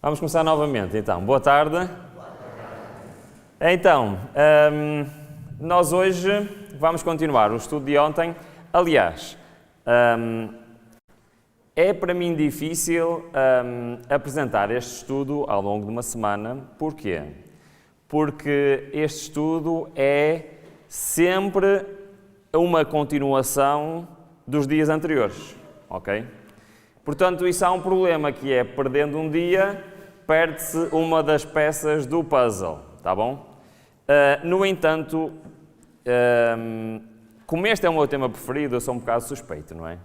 Vamos começar novamente, então. Boa tarde. Então, nós hoje vamos continuar o estudo de ontem. Aliás, é para mim difícil apresentar este estudo ao longo de uma semana. Porquê? Porque este estudo é sempre uma continuação dos dias anteriores, ok? Portanto, isso há um problema que é, perdendo um dia, perde-se uma das peças do puzzle, tá bom? No entanto, como este é o meu tema preferido, eu sou um bocado suspeito, não é?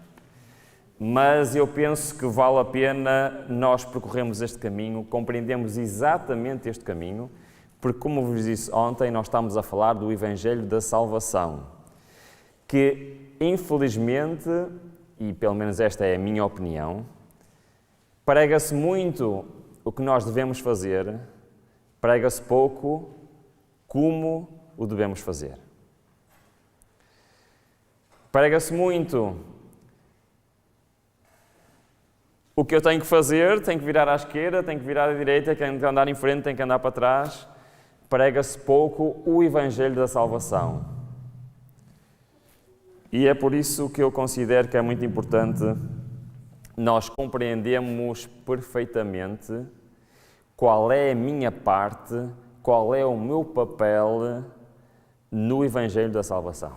Mas eu penso que vale a pena nós percorrermos este caminho, compreendemos exatamente este caminho, porque, como vos disse ontem, nós estamos a falar do Evangelho da Salvação, que, infelizmente, e pelo menos esta é a minha opinião, prega-se muito o que nós devemos fazer, prega-se pouco como o devemos fazer. Prega-se muito o que eu tenho que fazer, tenho que virar à esquerda, tenho que virar à direita, tenho que andar em frente, tenho que andar para trás. Prega-se pouco o Evangelho da Salvação. E é por isso que eu considero que é muito importante nós compreendermos perfeitamente qual é a minha parte, qual é o meu papel no Evangelho da Salvação.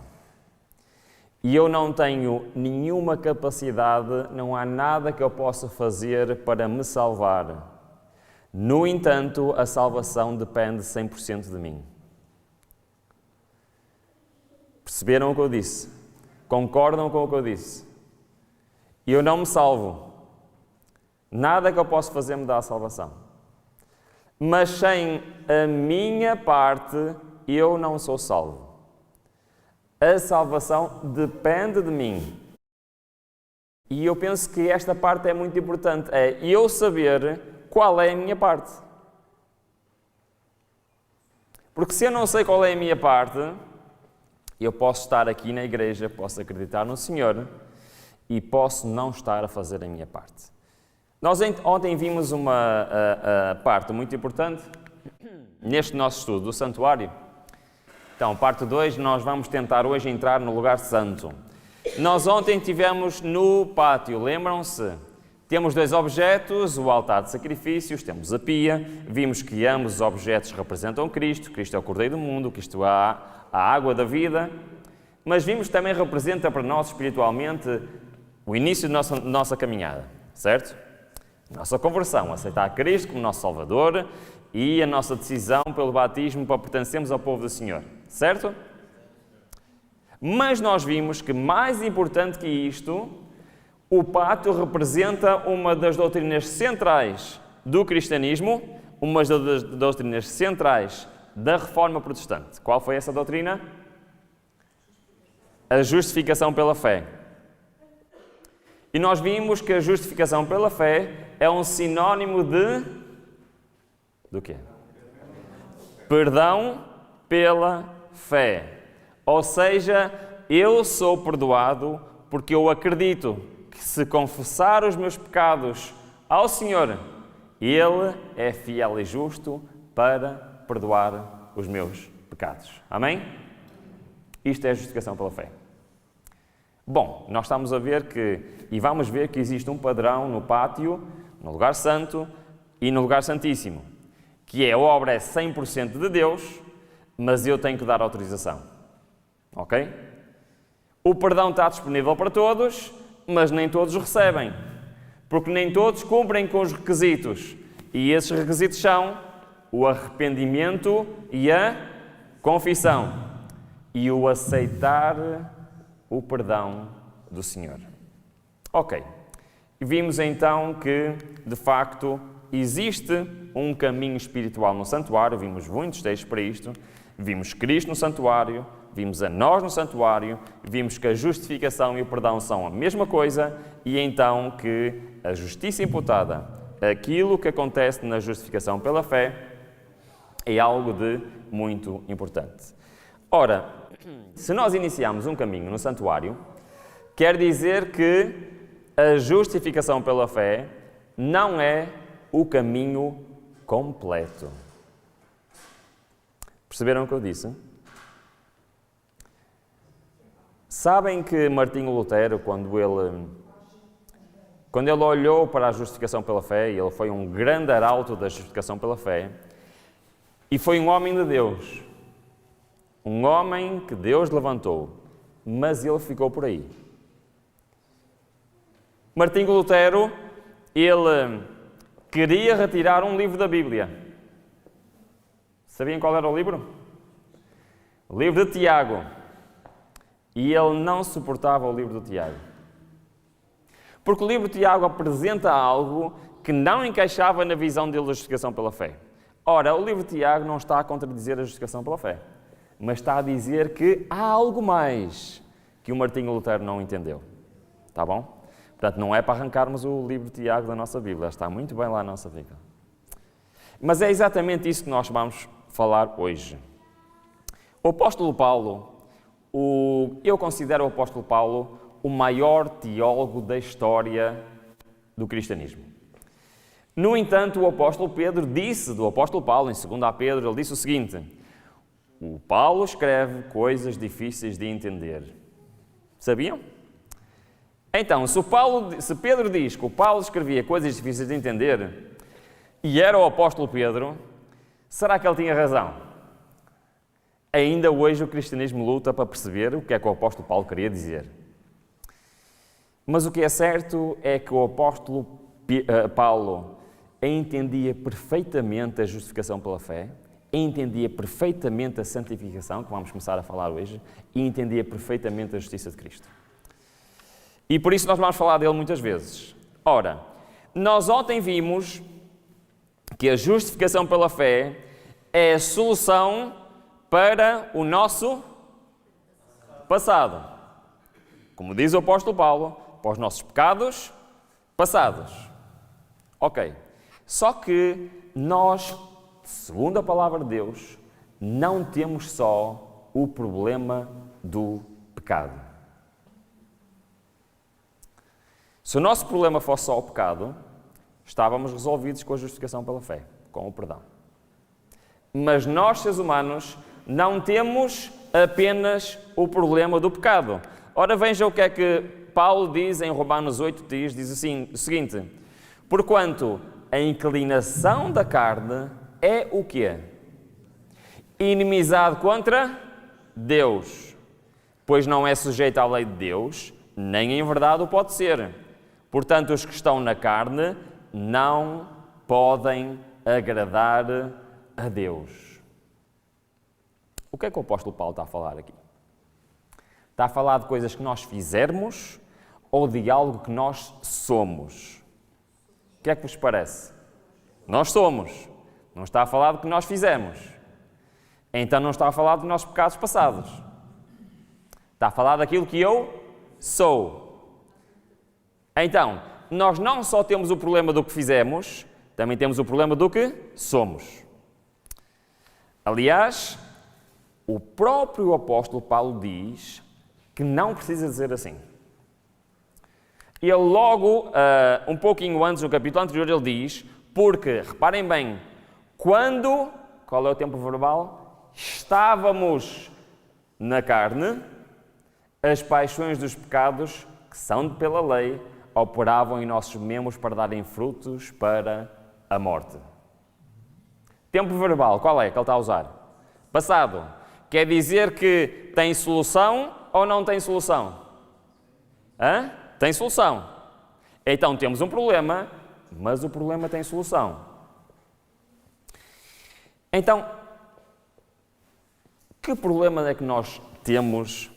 E eu não tenho nenhuma capacidade, não há nada que eu possa fazer para me salvar. No entanto, a salvação depende 100% de mim. Perceberam o que eu disse? Concordam com o que eu disse? Eu não me salvo. Nada que eu possa fazer me dá a salvação. Mas sem a minha parte, eu não sou salvo. A salvação depende de mim. E eu penso que esta parte é muito importante. É eu saber qual é a minha parte. Porque se eu não sei qual é a minha parte, eu posso estar aqui na igreja, posso acreditar no Senhor e posso não estar a fazer a minha parte. Nós ontem vimos uma parte muito importante neste nosso estudo do santuário. Então, parte 2, nós vamos tentar hoje entrar no lugar santo. Nós ontem estivemos no pátio, lembram-se? Temos dois objetos, o altar de sacrifícios, temos a pia, vimos que ambos os objetos representam Cristo, Cristo é o Cordeiro do mundo, Cristo é a água da vida, mas vimos que também representa para nós espiritualmente o início da nossa caminhada, certo? Nossa conversão, aceitar Cristo como nosso Salvador e a nossa decisão pelo batismo para pertencermos ao povo do Senhor, certo? Mas nós vimos que mais importante que isto, o pátio representa uma das doutrinas centrais do cristianismo, uma das doutrinas centrais da Reforma Protestante. Qual foi essa doutrina? A justificação pela fé. E nós vimos que a justificação pela fé é um sinónimo de... do quê? Perdão pela fé. Ou seja, eu sou perdoado porque eu acredito que se confessar os meus pecados ao Senhor, Ele é fiel e justo para perdoar os meus pecados. Amém? Isto é a justificação pela fé. Bom, nós estamos a ver que, e vamos ver que existe um padrão no pátio, no lugar santo e no lugar santíssimo, que é a obra é 100% de Deus, mas eu tenho que dar autorização. Ok? O perdão está disponível para todos, mas nem todos recebem, porque nem todos cumprem com os requisitos. E esses requisitos são o arrependimento e a confissão e o aceitar o perdão do Senhor. Ok. Vimos então que, de facto, existe um caminho espiritual no santuário, vimos muitos textos para isto, vimos Cristo no santuário, vimos a nós no santuário, vimos que a justificação e o perdão são a mesma coisa e então que a justiça imputada, aquilo que acontece na justificação pela fé, é algo de muito importante. Ora, se nós iniciarmos um caminho no santuário, quer dizer que a justificação pela fé não é o caminho completo. Perceberam o que eu disse? Sabem que Martinho Lutero, quando ele olhou para a justificação pela fé, e ele foi um grande arauto da justificação pela fé, e foi um homem de Deus, um homem que Deus levantou, mas ele ficou por aí. Martinho Lutero, ele queria retirar um livro da Bíblia. Sabiam qual era o livro? O livro de Tiago. E ele não suportava o livro de Tiago. Porque o livro de Tiago apresenta algo que não encaixava na visão dele da justificação pela fé. Ora, o livro de Tiago não está a contradizer a justificação pela fé, mas está a dizer que há algo mais que o Martinho Lutero não entendeu. Está bom? Portanto, não é para arrancarmos o livro de Tiago da nossa Bíblia, está muito bem lá na nossa Bíblia. Mas é exatamente isso que nós vamos falar hoje. O apóstolo Paulo, eu considero o apóstolo Paulo o maior teólogo da história do cristianismo. No entanto, o apóstolo Pedro disse do apóstolo Paulo, em 2 Pedro, ele disse o seguinte: o Paulo escreve coisas difíceis de entender. Sabiam? Então, se Pedro diz que o Paulo escrevia coisas difíceis de entender, e era o apóstolo Pedro, será que ele tinha razão? Ainda hoje o cristianismo luta para perceber o que é que o apóstolo Paulo queria dizer. Mas o que é certo é que o apóstolo Paulo entendia perfeitamente a justificação pela fé, entendia perfeitamente a santificação, que vamos começar a falar hoje, e entendia perfeitamente a justiça de Cristo. E por isso nós vamos falar dele muitas vezes. Ora, nós ontem vimos que a justificação pela fé é a solução para o nosso passado. Como diz o apóstolo Paulo, para os nossos pecados passados. Ok. Só que nós, segundo a palavra de Deus, não temos só o problema do pecado. Se o nosso problema fosse só o pecado, estávamos resolvidos com a justificação pela fé, com o perdão. Mas nós, seres humanos, não temos apenas o problema do pecado. Ora, vejam o que é que Paulo diz em Romanos 8, diz assim, o seguinte: porquanto a inclinação da carne é o quê? Inimizade contra Deus, pois não é sujeito à lei de Deus, nem em verdade o pode ser. Portanto, os que estão na carne não podem agradar a Deus. O que é que o apóstolo Paulo está a falar aqui? Está a falar de coisas que nós fizermos ou de algo que nós somos? O que é que vos parece? Nós somos. Não está a falar do que nós fizemos. Então não está a falar dos nossos pecados passados. Está a falar daquilo que eu sou. Então, nós não só temos o problema do que fizemos, também temos o problema do que somos. Aliás, o próprio apóstolo Paulo diz que não precisa dizer assim. Ele logo, um pouquinho antes, no capítulo anterior, ele diz, porque, reparem bem, qual é o tempo verbal? Estávamos na carne, as paixões dos pecados, que são pela lei, operavam em nossos membros para darem frutos para a morte. Tempo verbal, qual é que ele está a usar? Passado. Quer dizer que tem solução ou não tem solução? Tem solução. Então temos um problema, mas o problema tem solução. Então, que problema é que nós temos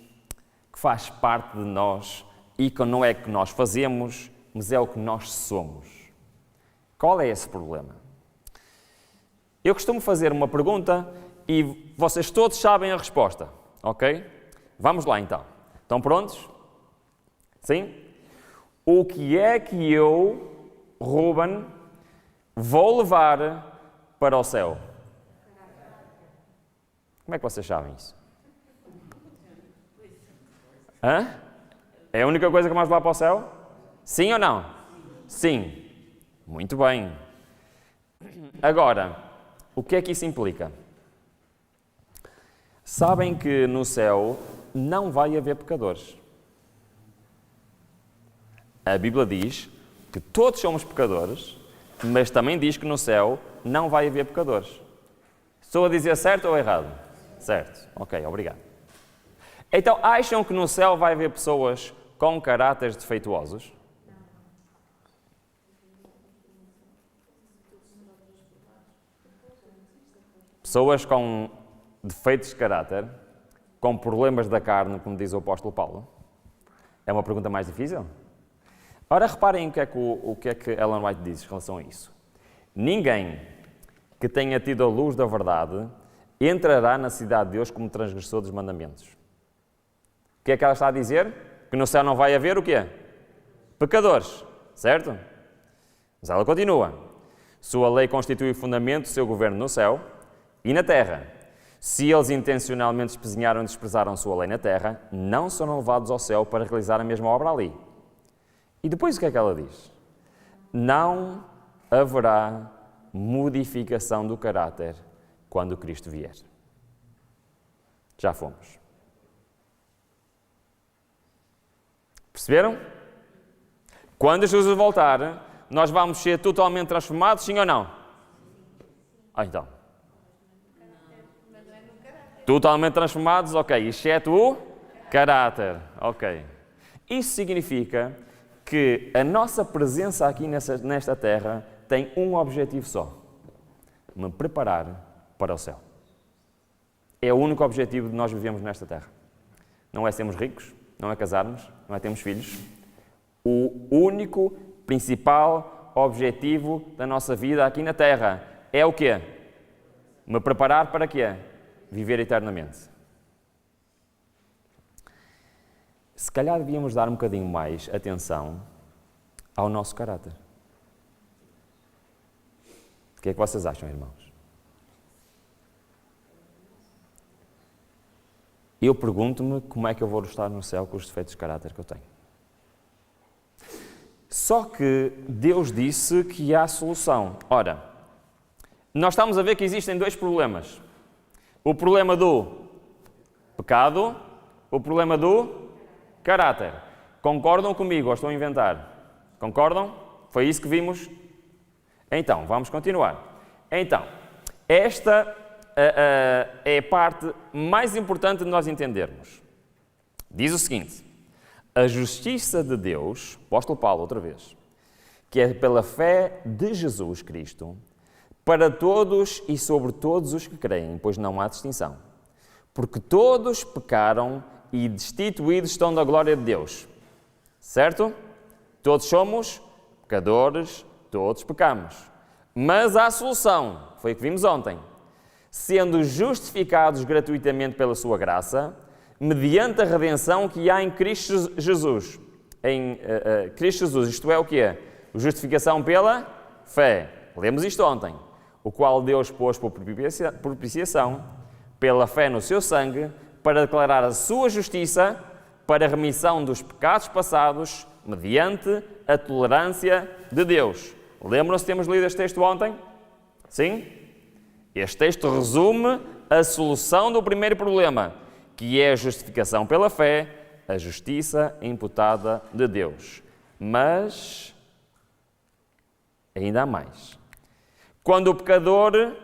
que faz parte de nós e que não é que nós fazemos, mas é o que nós somos? Qual é esse problema? Eu costumo fazer uma pergunta e vocês todos sabem a resposta, ok? Vamos lá então. Estão prontos? Sim? O que é que eu, Ruben, vou levar para o céu? Como é que vocês sabem isso? É a única coisa que vamos levar para o céu? Sim ou não? Sim. Muito bem. Agora, o que é que isso implica? Sabem que no céu não vai haver pecadores. A Bíblia diz que todos somos pecadores, mas também diz que no céu não vai haver pecadores. Estou a dizer certo ou errado? Certo. Ok, obrigado. Então, acham que no céu vai haver pessoas com caráteres defeituosos? Pessoas com defeitos de caráter, com problemas da carne, como diz o apóstolo Paulo? É uma pergunta mais difícil? Ora, reparem o que é que Ellen White diz em relação a isso. Ninguém que tenha tido a luz da verdade entrará na cidade de Deus como transgressor dos mandamentos. O que é que ela está a dizer? Que no céu não vai haver o quê? Pecadores, certo? Mas ela continua. Sua lei constitui o fundamento do seu governo no céu e na terra. Se eles intencionalmente espezinharam e desprezaram sua lei na terra, não serão levados ao céu para realizar a mesma obra ali. E depois o que é que ela diz? Não haverá modificação do caráter quando Cristo vier. Já fomos. Perceberam? Quando Jesus voltar, nós vamos ser totalmente transformados, sim ou não? Então. Totalmente transformados, ok, exceto o caráter, ok. Isso significa que a nossa presença aqui nesta terra tem um objetivo só: me preparar para o céu. É o único objetivo de nós vivemos nesta terra. Não é sermos ricos, não é casarmos, não é termos filhos. O único, principal objetivo da nossa vida aqui na terra é o quê? Me preparar para quê? Viver eternamente. Se calhar devíamos dar um bocadinho mais atenção ao nosso caráter. O que é que vocês acham, irmãos? Eu pergunto-me como é que eu vou estar no céu com os defeitos de caráter que eu tenho. Só que Deus disse que há solução. Ora, nós estamos a ver que existem dois problemas. O problema do pecado, o problema do caráter. Concordam comigo ou estou a inventar? Concordam? Foi isso que vimos? Então, vamos continuar. Então, esta é a parte mais importante de nós entendermos. Diz o seguinte: a justiça de Deus, apóstolo Paulo outra vez, que é pela fé de Jesus Cristo, para todos e sobre todos os que creem, pois não há distinção. Porque todos pecaram e destituídos estão da glória de Deus. Certo? Todos somos pecadores, todos pecamos. Mas há solução, foi o que vimos ontem. Sendo justificados gratuitamente pela sua graça, mediante a redenção que há em Cristo Jesus. Em Cristo Jesus, isto é o que é? Justificação pela fé. Lemos isto ontem. O qual Deus pôs por propiciação, pela fé no seu sangue, para declarar a sua justiça, para a remissão dos pecados passados, mediante a tolerância de Deus. Lembram-se que temos lido este texto ontem? Sim? Este texto resume a solução do primeiro problema, que é a justificação pela fé, a justiça imputada de Deus. Mas ainda há mais. Quando o pecador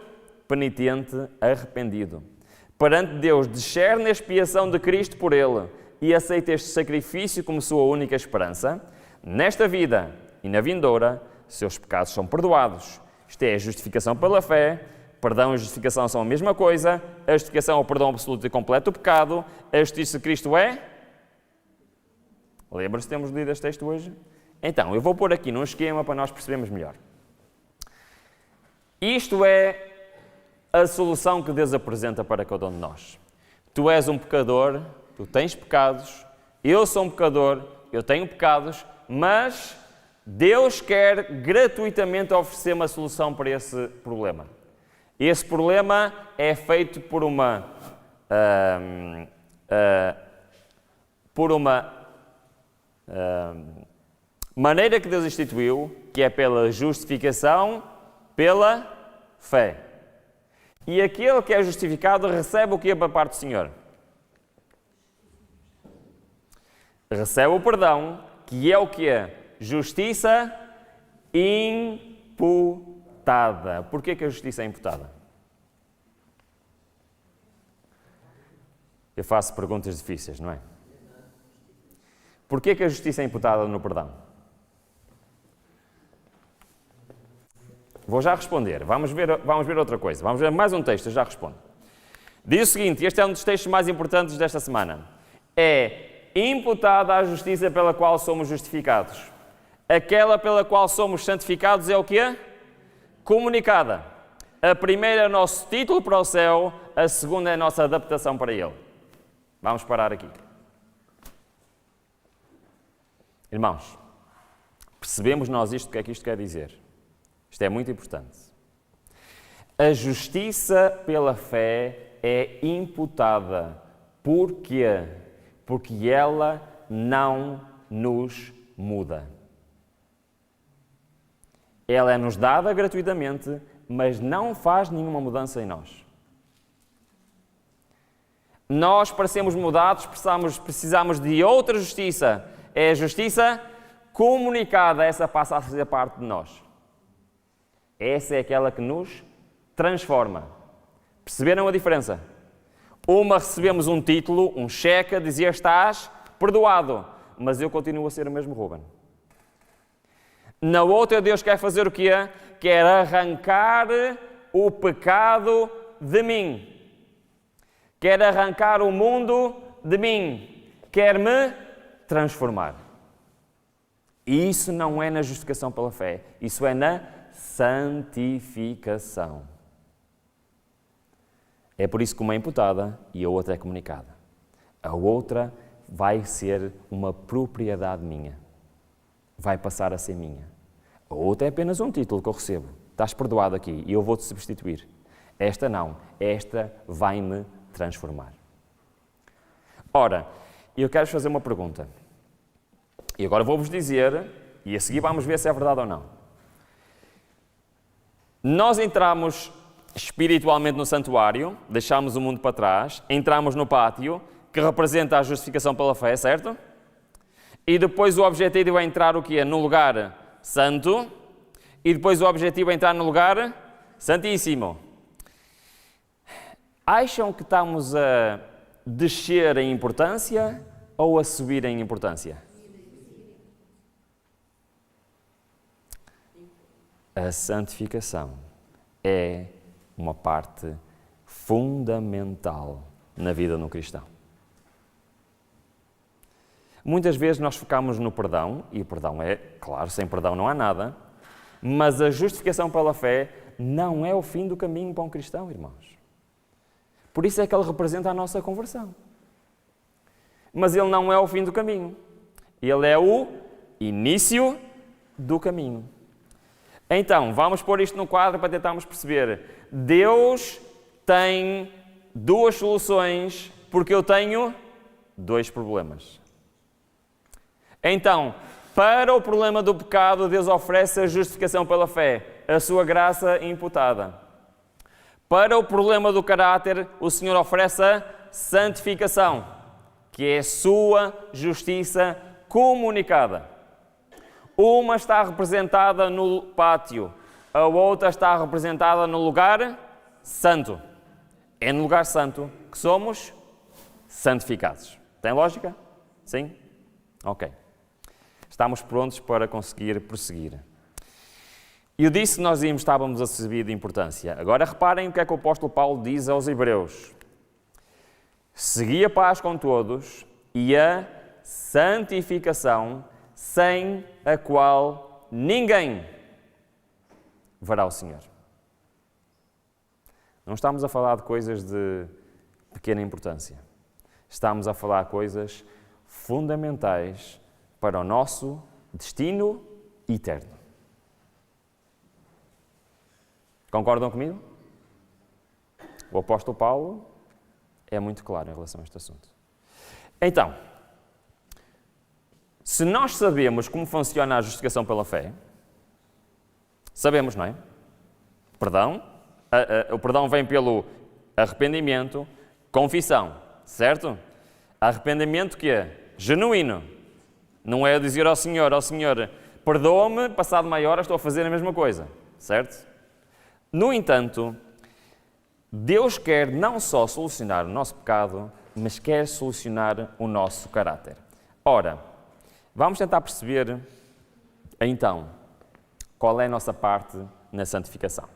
penitente, arrependido, perante Deus descer na expiação de Cristo por ele e aceita este sacrifício como sua única esperança, nesta vida e na vindoura, seus pecados são perdoados. Isto é a justificação pela fé. Perdão e justificação são a mesma coisa. A justificação é o perdão absoluto e completo do pecado. A justiça de Cristo é? Lembra-se que temos lido este texto hoje? Então, eu vou pôr aqui num esquema para nós percebermos melhor. Isto é a solução que Deus apresenta para cada um de nós. Tu és um pecador, tu tens pecados, eu sou um pecador, eu tenho pecados, mas Deus quer gratuitamente oferecer uma solução para esse problema. Esse problema é feito por uma maneira que Deus instituiu, que é pela justificação pela fé. E aquele que é justificado recebe o que é da parte do Senhor? Recebe o perdão, que é o que é? Justiça imputada. Porquê que a justiça é imputada? Eu faço perguntas difíceis, não é? Porquê que a justiça é imputada no perdão? Vou já responder. Vamos ver outra coisa. Vamos ver mais um texto, eu já respondo. Diz o seguinte, este é um dos textos mais importantes desta semana. É imputada a justiça pela qual somos justificados. Aquela pela qual somos santificados é o quê? Comunicada. A primeira é o nosso título para o céu, a segunda é a nossa adaptação para ele. Vamos parar aqui. Irmãos, percebemos nós isto, o que é que isto quer dizer? Isto é muito importante. A justiça pela fé é imputada. Porquê? Porque ela não nos muda. Ela é-nos dada gratuitamente, mas não faz nenhuma mudança em nós. Nós, para sermos mudados, precisamos de outra justiça. É a justiça comunicada, essa passa a fazer parte de nós. Essa é aquela que nos transforma. Perceberam a diferença? Uma recebemos um título, um cheque, dizia estás perdoado, mas eu continuo a ser o mesmo Ruben. Na outra, Deus quer fazer o quê? Quer arrancar o pecado de mim. Quer arrancar o mundo de mim. Quer me transformar. E isso não é na justificação pela fé. Isso é na santificação. É por isso que uma é imputada e a outra é comunicada. A outra vai ser uma propriedade minha. Vai passar a ser minha. A outra é apenas um título que eu recebo. Estás perdoado aqui e eu vou-te substituir. Esta não. Esta vai-me transformar. Ora, eu quero fazer uma pergunta. E agora vou-vos dizer, e a seguir vamos ver se é verdade ou não. Nós entramos espiritualmente no santuário, deixamos o mundo para trás, entramos no pátio, que representa a justificação pela fé, certo? E depois o objetivo é entrar o quê? No lugar santo. E depois o objetivo é entrar no lugar santíssimo. Acham que estamos a descer em importância ou a subir em importância? A santificação é uma parte fundamental na vida de um cristão. Muitas vezes nós focamos no perdão, e o perdão é, claro, sem perdão não há nada, mas a justificação pela fé não é o fim do caminho para um cristão, irmãos. Por isso é que ele representa a nossa conversão. Mas ele não é o fim do caminho. Ele é o início do caminho. Então, vamos pôr isto no quadro para tentarmos perceber. Deus tem duas soluções porque eu tenho dois problemas. Então, para o problema do pecado, Deus oferece a justificação pela fé, a sua graça imputada. Para o problema do caráter, o Senhor oferece a santificação, que é a sua justiça comunicada. Uma está representada no pátio, a outra está representada no lugar santo. É no lugar santo que somos santificados. Tem lógica? Sim? Ok. Estamos prontos para conseguir prosseguir. Eu disse que nós estávamos a subir de importância. Agora reparem o que é que o apóstolo Paulo diz aos Hebreus. Segui a paz com todos e a santificação, sem a qual ninguém verá o Senhor. Não estamos a falar de coisas de pequena importância. Estamos a falar de coisas fundamentais para o nosso destino eterno. Concordam comigo? O apóstolo Paulo é muito claro em relação a este assunto. Então, se nós sabemos como funciona a justificação pela fé, sabemos, não é? Perdão. O perdão vem pelo arrependimento, confissão, certo? Arrependimento que é genuíno. Não é dizer ao Senhor, perdoa-me, passado meia hora estou a fazer a mesma coisa, certo? No entanto, Deus quer não só solucionar o nosso pecado, mas quer solucionar o nosso caráter. Ora, vamos tentar perceber, então, qual é a nossa parte na santificação.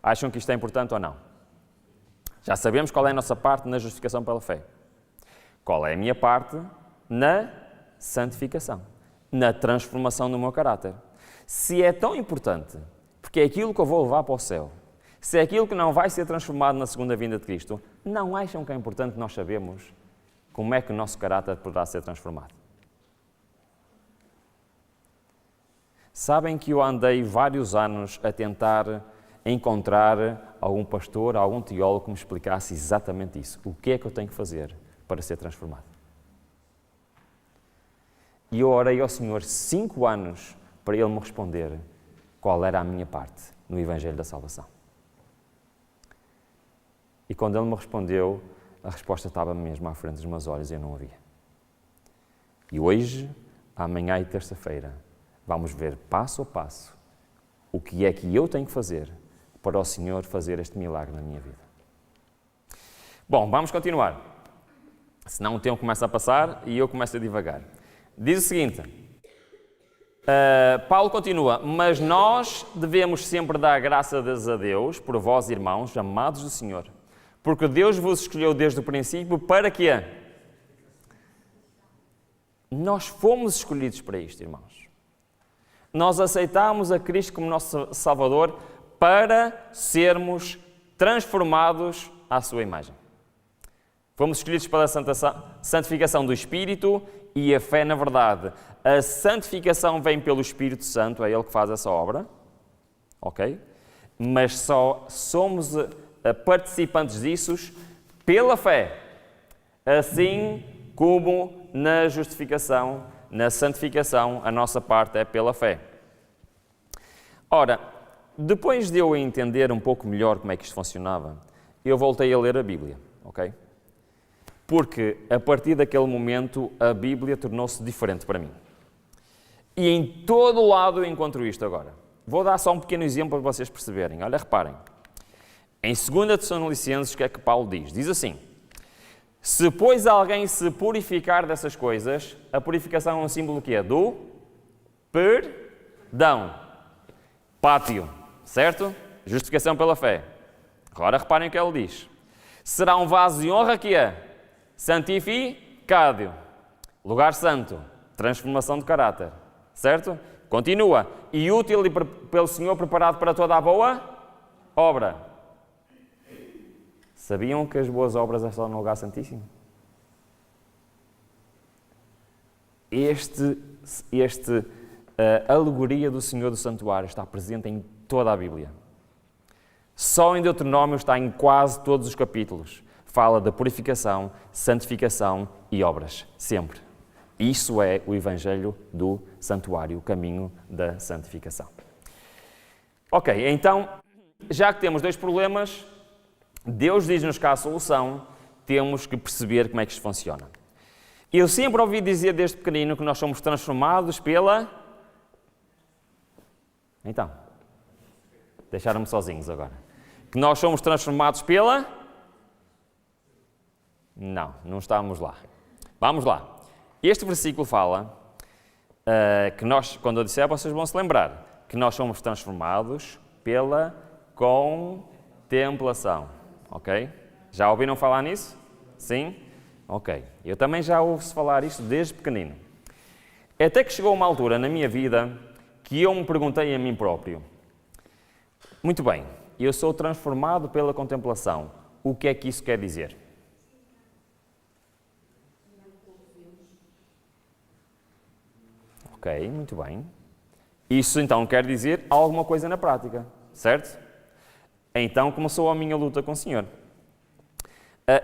Acham que isto é importante ou não? Já sabemos qual é a nossa parte na justificação pela fé. Qual é a minha parte na santificação, na transformação do meu caráter? Se é tão importante, porque é aquilo que eu vou levar para o céu, se é aquilo que não vai ser transformado na segunda vinda de Cristo, não acham que é importante nós sabermos como é que o nosso caráter poderá ser transformado? Sabem que eu andei vários anos a tentar encontrar algum pastor, algum teólogo que me explicasse exatamente isso. O que é que eu tenho que fazer para ser transformado? E eu orei ao Senhor 5 anos para Ele me responder qual era a minha parte no Evangelho da Salvação. E quando Ele me respondeu, a resposta estava mesmo à frente dos meus olhos e eu não a via. E hoje, amanhã e terça-feira, vamos ver passo a passo o que é que eu tenho que fazer para o Senhor fazer este milagre na minha vida. Bom, vamos continuar. Senão o tempo começa a passar e eu começo a divagar. Diz o seguinte, Paulo continua, mas nós devemos sempre dar graças a Deus por vós, irmãos, amados do Senhor, porque Deus vos escolheu desde o princípio para quê? Nós fomos escolhidos para isto, irmãos. Nós aceitámos a Cristo como nosso Salvador para sermos transformados à sua imagem. Fomos escolhidos pela santificação do Espírito e a fé na verdade. A santificação vem pelo Espírito Santo, é Ele que faz essa obra, ok? Mas só somos participantes disso pela fé, assim como na justificação, na santificação, a nossa parte é pela fé. Ora, depois de eu entender um pouco melhor como é que isto funcionava, eu voltei a ler a Bíblia, ok? Porque a partir daquele momento a Bíblia tornou-se diferente para mim. E em todo o lado eu encontro isto agora. Vou dar só um pequeno exemplo para vocês perceberem. Olha, reparem. Em 2 Tessalonicenses, o que é que Paulo diz? Diz assim, se pois alguém se purificar dessas coisas, a purificação é um símbolo que é do perdão. Pátio, certo? Justificação pela fé. Agora reparem o que ele diz. Será um vaso de honra que é santificado. Lugar santo. Transformação de caráter. Certo? Continua. E útil e pelo Senhor preparado para toda a boa obra. Sabiam que as boas obras é só no lugar santíssimo? A alegoria do Senhor do Santuário está presente em toda a Bíblia. Só em Deuteronômio está em quase todos os capítulos. Fala da purificação, santificação e obras. Sempre. Isso é o Evangelho do Santuário, o caminho da santificação. Ok, então, já que temos 2 problemas, Deus diz-nos que há a solução, temos que perceber como é que isto funciona. Eu sempre ouvi dizer desde pequenino que nós somos transformados pela... Então, deixaram-me sozinhos agora. Que nós somos transformados pela... Não estamos lá. Vamos lá. Este versículo fala que nós, quando eu disser, vocês vão se lembrar, que nós somos transformados pela contemplação. Ok? Já ouviram falar nisso? Sim? Ok. Eu também já ouço falar isto desde pequenino. Até que chegou uma altura na minha vida que eu me perguntei a mim próprio, muito bem, eu sou transformado pela contemplação. O que é que isso quer dizer? Ok, muito bem. Isso então quer dizer alguma coisa na prática, certo? Então começou a minha luta com o Senhor.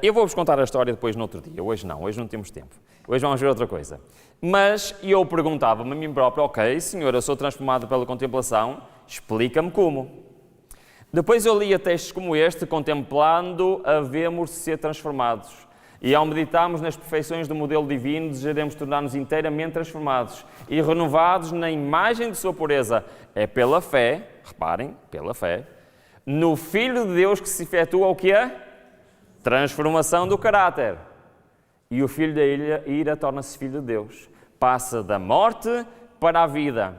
Eu vou-vos contar a história depois no outro dia. Hoje não temos tempo. Hoje vamos ver outra coisa. Mas eu perguntava-me a mim próprio, ok, Senhor, eu sou transformado pela contemplação, explica-me como. Depois eu lia textos como este, contemplando havemos de ser transformados. E ao meditarmos nas perfeições do modelo divino, desejaremos tornar-nos inteiramente transformados e renovados na imagem de sua pureza. É pela fé, reparem, pela fé, no Filho de Deus que se efetua o que é? Transformação do caráter. E o filho da ira torna-se filho de Deus. Passa da morte para a vida.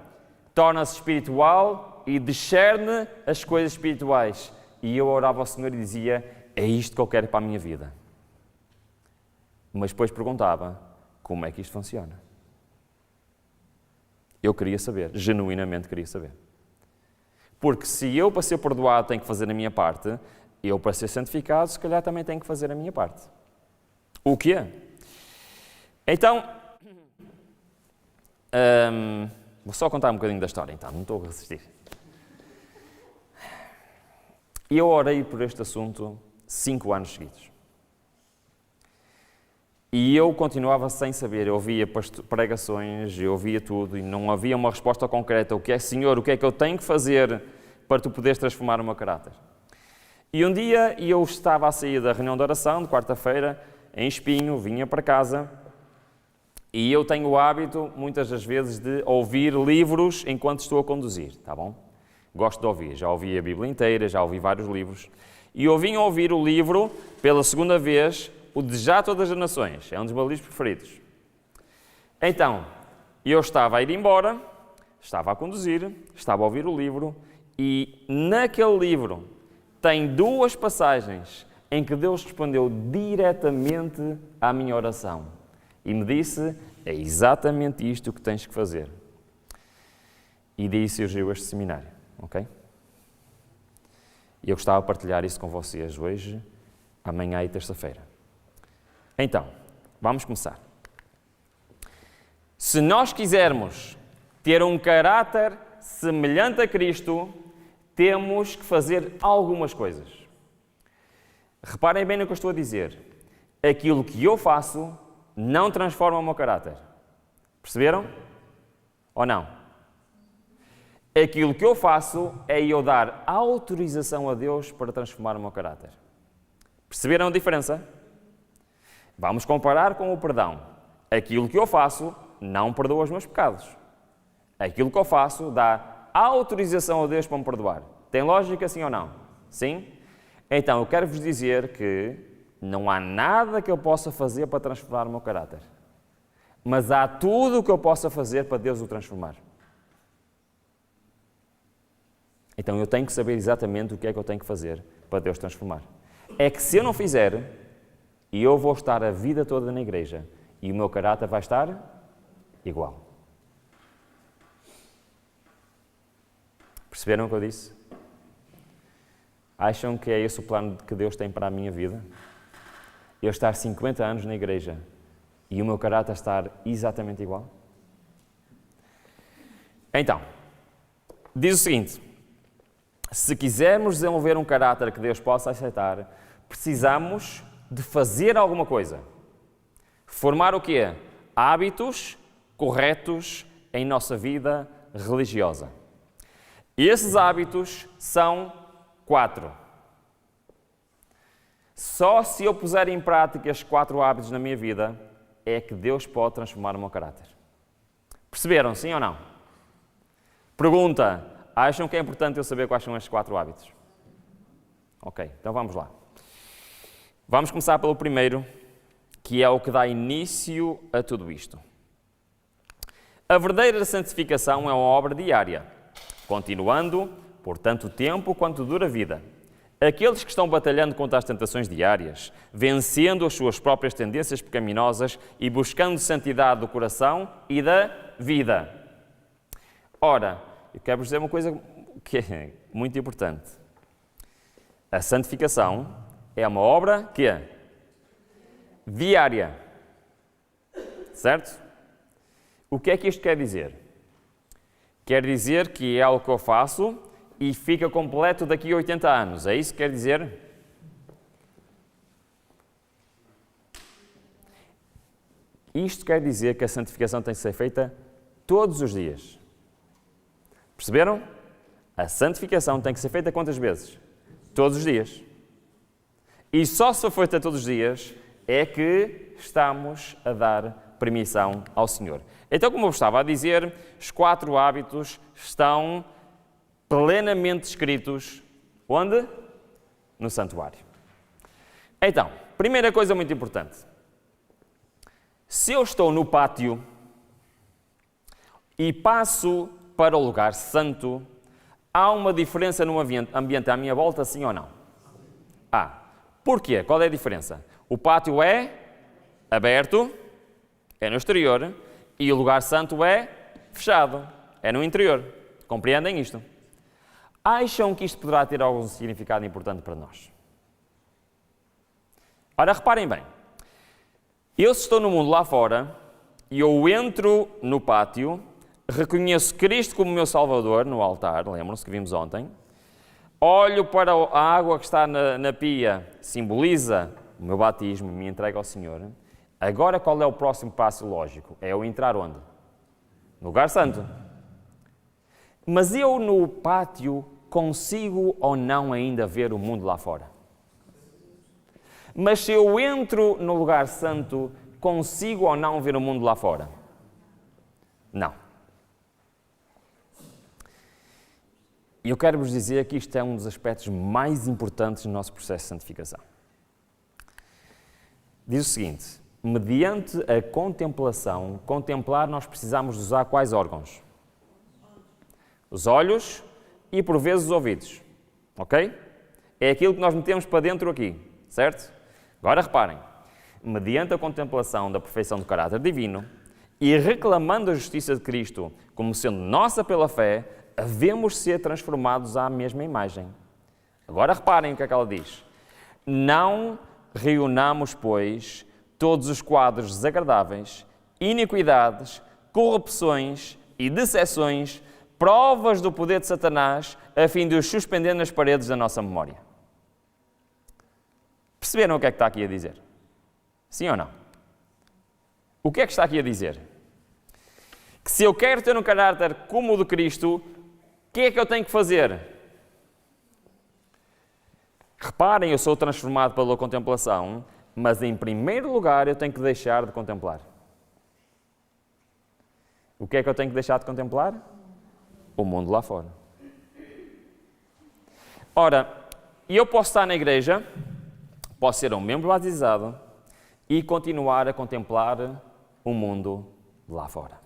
Torna-se espiritual e discerne as coisas espirituais. E eu orava ao Senhor e dizia, é isto que eu quero para a minha vida. Mas depois perguntava, como é que isto funciona? Eu queria saber, genuinamente queria saber. Porque se eu, para ser perdoado, tenho que fazer a minha parte, eu, para ser santificado, se calhar também tenho que fazer a minha parte. O que é? Então, vou só contar um bocadinho da história, então, não estou a resistir. Eu orei por este assunto 5 anos seguidos. E eu continuava sem saber, eu ouvia pregações, eu ouvia tudo e não havia uma resposta concreta. O que é, Senhor, o que é que eu tenho que fazer para Tu poderes transformar o meu caráter? E um dia eu estava a sair da reunião de oração, de quarta-feira, em Espinho, vinha para casa, e eu tenho o hábito, muitas das vezes, de ouvir livros enquanto estou a conduzir, tá bom? Gosto de ouvir, já ouvi a Bíblia inteira, já ouvi vários livros, e eu vim ouvir o livro, pela segunda vez, o de Já Todas as Nações, é um dos meus livros preferidos. Então, eu estava a ir embora, estava a conduzir, estava a ouvir o livro, e naquele livro tem 2 passagens em que Deus respondeu diretamente à minha oração e me disse, é exatamente isto que tens que fazer. E daí surgiu este seminário, ok? E eu gostava de partilhar isso com vocês hoje, amanhã e terça-feira. Então, vamos começar. Se nós quisermos ter um caráter semelhante a Cristo, temos que fazer algumas coisas. Reparem bem no que eu estou a dizer. Aquilo que eu faço não transforma o meu caráter. Perceberam? Ou não? Aquilo que eu faço é eu dar autorização a Deus para transformar o meu caráter. Perceberam a diferença? Vamos comparar com o perdão. Aquilo que eu faço não perdoa os meus pecados. Aquilo que eu faço dá autorização a Deus para me perdoar. Tem lógica, sim ou não? Sim? Então, eu quero vos dizer que não há nada que eu possa fazer para transformar o meu caráter. Mas há tudo o que eu possa fazer para Deus o transformar. Então, eu tenho que saber exatamente o que é que eu tenho que fazer para Deus transformar. É que se eu não fizer, eu vou estar a vida toda na igreja e o meu caráter vai estar igual. Perceberam o que eu disse? Acham que é esse o plano que Deus tem para a minha vida? Eu estar 50 anos na igreja e o meu caráter estar exatamente igual? Então, diz o seguinte, se quisermos desenvolver um caráter que Deus possa aceitar, precisamos de fazer alguma coisa. Formar o quê? Hábitos corretos em nossa vida religiosa. E esses hábitos são 4. Só se eu puser em prática estes 4 hábitos na minha vida é que Deus pode transformar o meu caráter. Perceberam, sim ou não? Pergunta, acham que é importante eu saber quais são estes 4 hábitos? Ok, então vamos lá. Vamos começar pelo primeiro, que é o que dá início a tudo isto. A verdadeira santificação é uma obra diária, continuando por tanto tempo quanto dura a vida. Aqueles que estão batalhando contra as tentações diárias, vencendo as suas próprias tendências pecaminosas e buscando santidade do coração e da vida. Ora, eu quero-vos dizer uma coisa que é muito importante. A santificação é uma obra que é diária. Certo? O que é que isto quer dizer? Quer dizer que é algo que eu faço e fica completo daqui a 80 anos. É isso que quer dizer? Isto quer dizer que a santificação tem que ser feita todos os dias. Perceberam? A santificação tem que ser feita quantas vezes? Todos os dias. E só se for feita todos os dias é que estamos a dar permissão ao Senhor. Então, como eu estava a dizer, os 4 hábitos estão plenamente escritos onde? No santuário. Então, primeira coisa muito importante. Se eu estou no pátio e passo para o lugar santo, há uma diferença no ambiente à minha volta, sim ou não? Porquê? Qual é a diferença? O pátio é aberto, é no exterior, e o lugar santo é fechado, é no interior. Compreendem isto? Acham que isto poderá ter algum significado importante para nós? Ora, reparem bem. Eu, se estou no mundo lá fora, e eu entro no pátio, reconheço Cristo como meu Salvador no altar, lembram-se que vimos ontem, olho para a água que está na pia, simboliza o meu batismo, me entrega ao Senhor. Agora, qual é o próximo passo lógico? É eu entrar onde? No lugar santo. Mas eu, no pátio, consigo ou não ainda ver o mundo lá fora? Mas se eu entro no lugar santo, consigo ou não ver o mundo lá fora? Não. E eu quero vos dizer que isto é um dos aspectos mais importantes do nosso processo de santificação. Diz o seguinte: mediante a contemplação, contemplar nós precisamos usar quais órgãos? Os olhos e por vezes os ouvidos. Ok? É aquilo que nós metemos para dentro aqui, certo? Agora reparem, mediante a contemplação da perfeição do caráter divino e reclamando a justiça de Cristo como sendo nossa pela fé, havemos ser transformados à mesma imagem. Agora reparem o que é que ela diz. Não reunamos, pois, todos os quadros desagradáveis, iniquidades, corrupções e decepções, provas do poder de Satanás, a fim de os suspender nas paredes da nossa memória. Perceberam o que é que está aqui a dizer? Sim ou não? O que é que está aqui a dizer? Que se eu quero ter um caráter como o de Cristo, o que é que eu tenho que fazer? Reparem, eu sou transformado pela contemplação, mas em primeiro lugar eu tenho que deixar de contemplar. O que é que eu tenho que deixar de contemplar? O mundo lá fora. Ora, eu posso estar na igreja, posso ser um membro batizado e continuar a contemplar o mundo lá fora.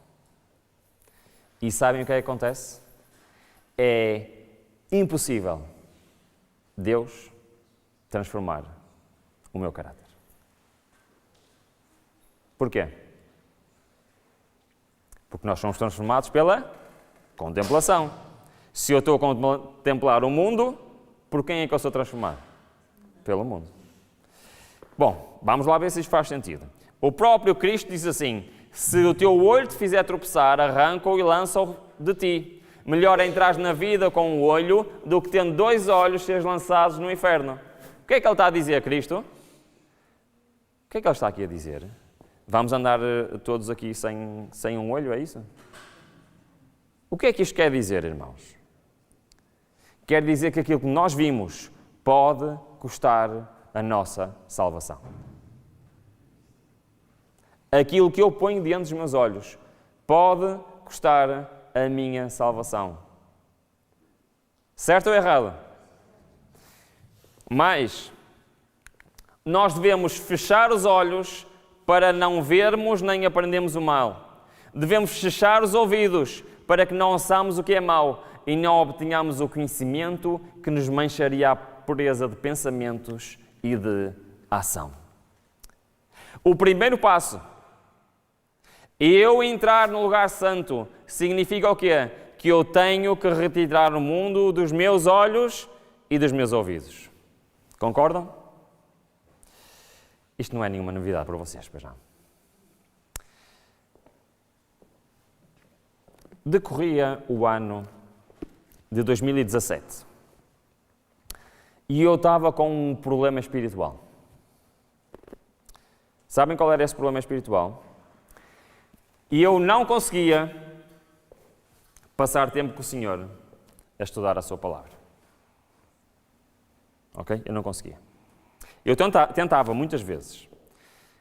E sabem o que é que acontece? É impossível Deus transformar o meu caráter. Porquê? Porque nós somos transformados pela contemplação. Se eu estou a contemplar o mundo, por quem é que eu sou transformado? Pelo mundo. Bom, vamos lá ver se isto faz sentido. O próprio Cristo diz assim: se o teu olho te fizer tropeçar, arranca-o e lança-o de ti. Melhor é entrares na vida com um olho do que tendo 2 olhos seres lançados no inferno. O que é que ele está a dizer, Cristo? O que é que ele está aqui a dizer? Vamos andar todos aqui sem um olho, é isso? O que é que isto quer dizer, irmãos? Quer dizer que aquilo que nós vimos pode custar a nossa salvação. Aquilo que eu ponho diante dos meus olhos pode custar a minha salvação. Certo ou errado? Mas nós devemos fechar os olhos para não vermos nem aprendermos o mal. Devemos fechar os ouvidos para que não ouçamos o que é mau e não obtenhamos o conhecimento que nos mancharia a pureza de pensamentos e de ação. O primeiro passo, eu entrar no lugar santo, significa o quê? Que eu tenho que retirar o mundo dos meus olhos e dos meus ouvidos. Concordam? Isto não é nenhuma novidade para vocês, pois não. Decorria o ano de 2017 e eu estava com um problema espiritual. Sabem qual era esse problema espiritual? E eu não conseguia passar tempo com o Senhor. a estudar a sua palavra. Ok? Eu não conseguia. Eu tentava muitas vezes.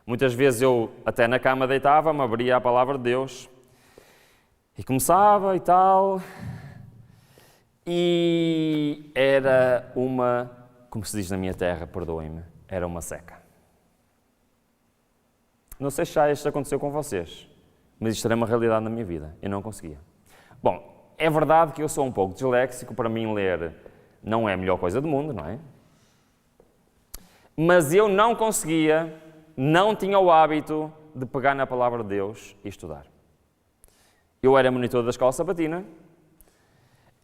Muitas vezes eu até na cama deitava-me, abria a palavra de Deus e começava e tal. E era uma, como se diz na minha terra, perdoem-me, era uma seca. Não sei se já isto aconteceu com vocês, mas isto era uma realidade na minha vida. Eu não conseguia. Bom, é verdade que eu sou um pouco disléxico, para mim ler não é a melhor coisa do mundo, não é? Mas eu não conseguia, não tinha o hábito de pegar na palavra de Deus e estudar. Eu era monitor da escola sabatina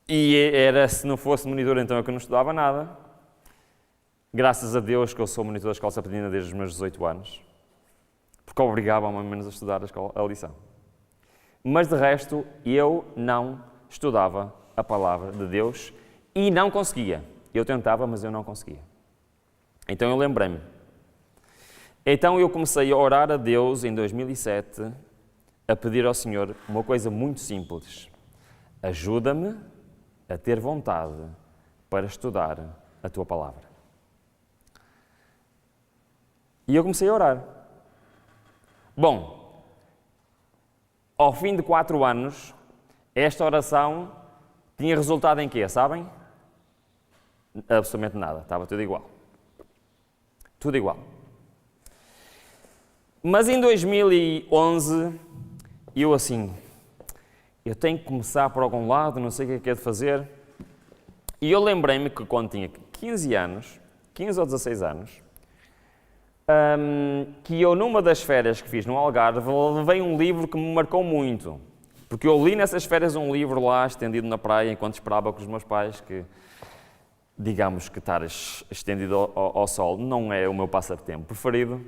e se não fosse monitor então eu que não estudava nada. Graças a Deus que eu sou monitor da escola sabatina desde os meus 18 anos, porque obrigavam-me ao menos a estudar a lição. Mas de resto eu não estudava a palavra de Deus e não conseguia. Eu tentava, mas eu não conseguia. Então eu lembrei-me. Então eu comecei a orar a Deus em 2007, a pedir ao Senhor uma coisa muito simples. Ajuda-me a ter vontade para estudar a Tua palavra. E eu comecei a orar. Bom, ao fim de 4 anos, esta oração tinha resultado em quê, sabem? Absolutamente nada, estava tudo igual. Tudo igual. Mas em 2011, eu tenho que começar por algum lado, não sei o que é de fazer. E eu lembrei-me que quando tinha 15 anos, 15 ou 16 anos, que eu numa das férias que fiz no Algarve, levei um livro que me marcou muito. Porque eu li nessas férias um livro lá, estendido na praia, enquanto esperava com os meus pais, que digamos que estar estendido ao sol não é o meu passatempo preferido.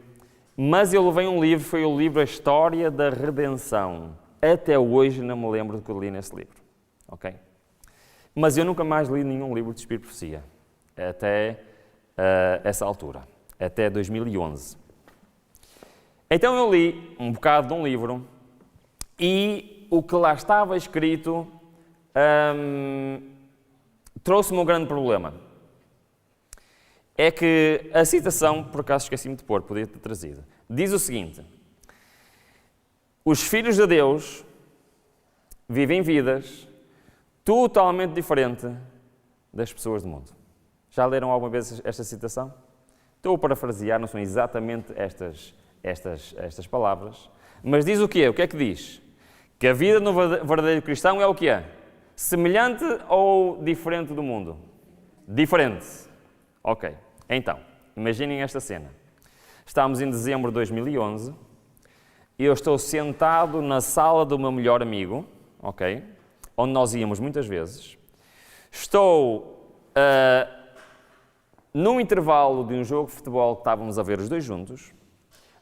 Mas eu levei um livro, foi o livro A História da Redenção. Até hoje não me lembro do que eu li nesse livro. Ok? Mas eu nunca mais li nenhum livro de Espírito e Profecia. Até essa altura. Até 2011. Então eu li um bocado de um livro e o que lá estava escrito trouxe-me um grande problema. É que a citação, por acaso esqueci-me de pôr, podia ter trazido, diz o seguinte: os filhos de Deus vivem vidas totalmente diferentes das pessoas do mundo. Já leram alguma vez esta citação? Estou a parafrasear, não são exatamente estas palavras, mas diz o quê? O que é que diz? Que a vida no verdadeiro cristão é o que é? Semelhante ou diferente do mundo? Diferente. Ok. Então, imaginem esta cena. Estamos em dezembro de 2011 e eu estou sentado na sala do meu melhor amigo, ok? Onde nós íamos muitas vezes. Estou num intervalo de um jogo de futebol que estávamos a ver os dois juntos.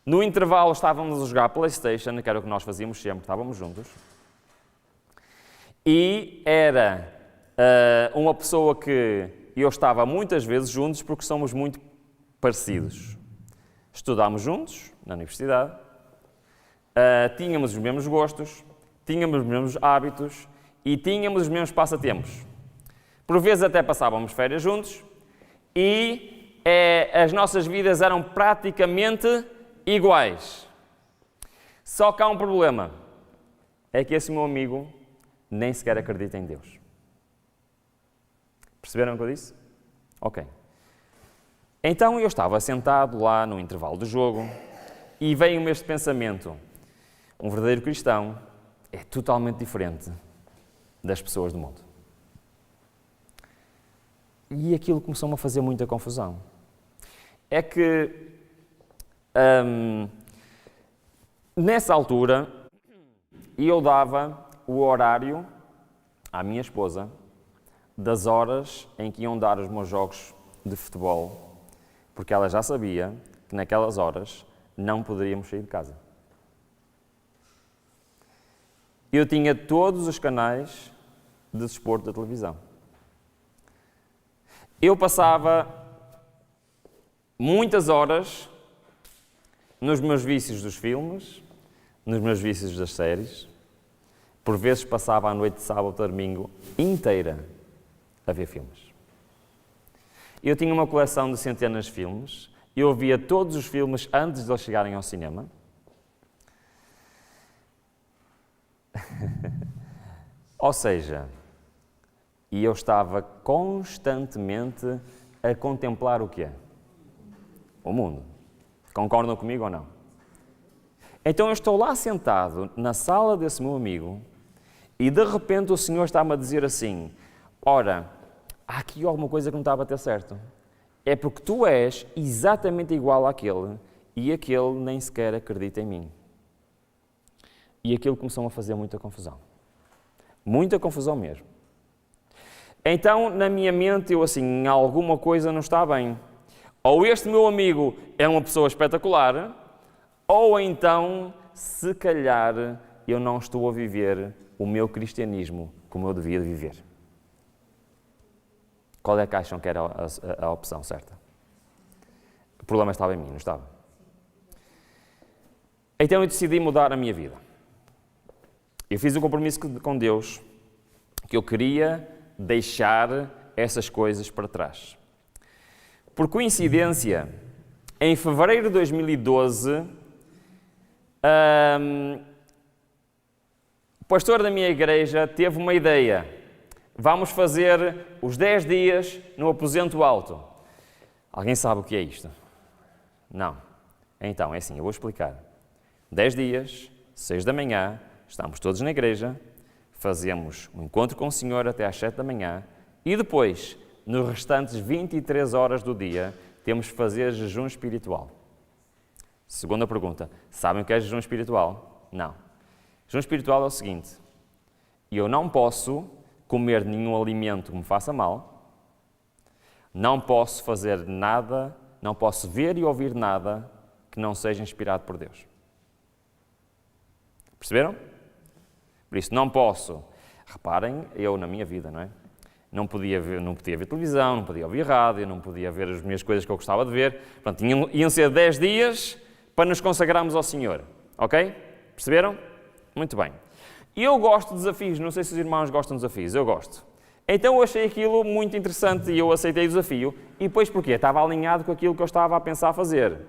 No intervalo estávamos a jogar PlayStation, que era o que nós fazíamos sempre, estávamos juntos. E era uma pessoa que eu estava muitas vezes juntos porque somos muito parecidos. Estudámos juntos na universidade, tínhamos os mesmos gostos, tínhamos os mesmos hábitos e tínhamos os mesmos passatempos. Por vezes até passávamos férias juntos e as nossas vidas eram praticamente iguais. Só que há um problema. É que esse meu amigo nem sequer acredita em Deus. Perceberam o que eu disse? Ok. Então eu estava sentado lá no intervalo do jogo e veio-me este pensamento: um verdadeiro cristão é totalmente diferente das pessoas do mundo. E aquilo começou-me a fazer muita confusão. É que nessa altura eu dava o horário à minha esposa das horas em que iam dar os meus jogos de futebol, porque ela já sabia que naquelas horas não poderíamos sair de casa. Eu tinha todos os canais de desporto da televisão. Eu passava muitas horas nos meus vícios dos filmes, nos meus vícios das séries. Por vezes passava a noite de sábado a domingo inteira a ver filmes. Eu tinha uma coleção de centenas de filmes, eu via todos os filmes antes de eles chegarem ao cinema. Ou seja, e eu estava constantemente a contemplar o quê? O mundo. Concordam comigo ou não? Então eu estou lá sentado na sala desse meu amigo e de repente o Senhor está-me a dizer assim: ora, há aqui alguma coisa que não está a bater certo. É porque tu és exatamente igual àquele e aquele nem sequer acredita em mim. E aquilo começou a fazer muita confusão. Muita confusão mesmo. Então, na minha mente, eu assim, alguma coisa não está bem. Ou este meu amigo é uma pessoa espetacular, ou então, se calhar, eu não estou a viver o meu cristianismo como eu devia viver. Qual é que acham que era a opção certa? O problema estava em mim, não estava? Então eu decidi mudar a minha vida. Eu fiz um compromisso com Deus que eu queria deixar essas coisas para trás. Por coincidência, em fevereiro de 2012, o pastor da minha igreja teve uma ideia. Vamos fazer os 10 dias no aposento alto. Alguém sabe o que é isto? Não. Então, é assim, eu vou explicar. 10 dias, 6 da manhã, estamos todos na igreja, fazemos um encontro com o Senhor até às 7 da manhã e depois, nos restantes 23 horas do dia, temos que fazer jejum espiritual. Segunda pergunta, sabem o que é jejum espiritual? Não. Jejum espiritual é o seguinte: eu não posso comer nenhum alimento que me faça mal, não posso fazer nada, não posso ver e ouvir nada que não seja inspirado por Deus. Perceberam? Por isso, não posso. Reparem, eu na minha vida, não é? Não podia ver televisão, não podia ouvir rádio, não podia ver as minhas coisas que eu gostava de ver. Portanto, iam ser 10 dias para nos consagrarmos ao Senhor. Ok? Perceberam? Muito bem. Eu gosto de desafios, não sei se os irmãos gostam de desafios, eu gosto. Então eu achei aquilo muito interessante e eu aceitei o desafio. E depois porquê? Estava alinhado com aquilo que eu estava a pensar fazer.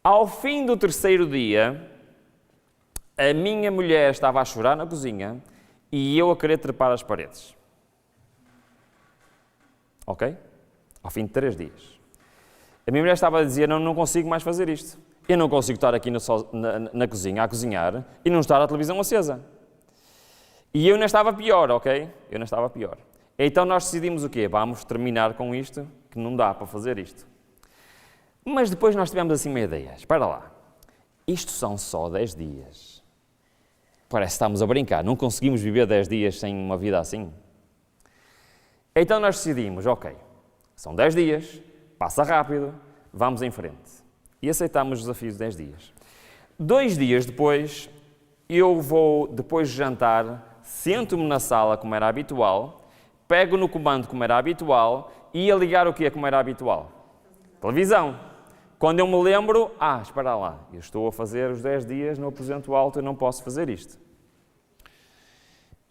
Ao fim do terceiro dia, a minha mulher estava a chorar na cozinha e eu a querer trepar as paredes. Ok? Ao fim de 3 dias. A minha mulher estava a dizer: não consigo mais fazer isto. Eu não consigo estar aqui na cozinha a cozinhar e não estar a televisão acesa. E eu ainda estava pior, ok? Eu ainda estava pior. Então nós decidimos o quê? Vamos terminar com isto, que não dá para fazer isto. Mas depois nós tivemos assim uma ideia. Espera lá. Isto são só 10 dias. Parece que estamos a brincar. Não conseguimos viver 10 dias sem uma vida assim. Então nós decidimos, ok, são 10 dias, passa rápido, vamos em frente. E aceitámos os desafios de 10 dias. 2 dias depois, eu vou, depois de jantar, sento-me na sala como era habitual, pego no comando como era habitual e ia ligar o que é como era habitual? Televisão. Quando eu me lembro, espera lá, eu estou a fazer os 10 dias no aposento alto e não posso fazer isto.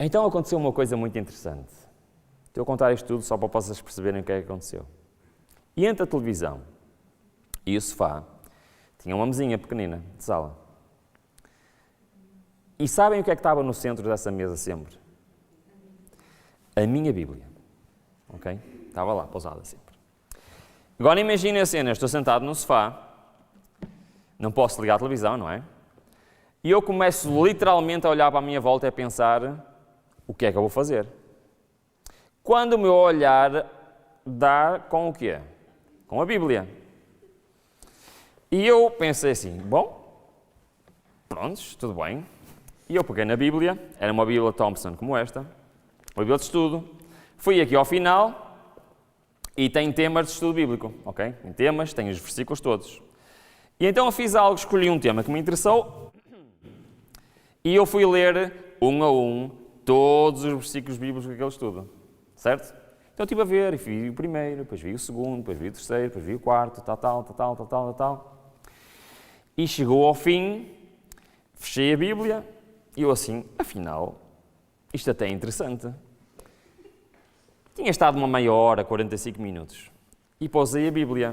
Então aconteceu uma coisa muito interessante. Estou a contar isto tudo só para vocês perceberem o que é que aconteceu. E entre a televisão e o sofá, tinha uma mesinha pequenina de sala. E sabem o que é que estava no centro dessa mesa sempre? A minha Bíblia. Ok? Estava lá, pousada sempre. Agora imaginem a cena, estou sentado no sofá, não posso ligar a televisão, não é? E eu começo literalmente a olhar para a minha volta e a pensar: o que é que eu vou fazer? Quando o meu olhar dá com o quê? Com a Bíblia. E eu pensei assim, bom, prontos, tudo bem. E eu peguei na Bíblia, era uma Bíblia Thompson como esta, uma Bíblia de estudo, fui aqui ao final e tem temas de estudo bíblico, ok? Tem temas, tem os versículos todos. E então eu fiz algo, escolhi um tema que me interessou e eu fui ler um a um todos os versículos bíblicos daquele estudo, certo? Então eu estive a ver, e vi o primeiro, depois vi o segundo, depois vi o terceiro, depois vi o quarto, tal. E chegou ao fim, fechei a Bíblia e eu assim, afinal, isto até é interessante. Tinha estado uma meia hora, 45 minutos. E pausei a Bíblia.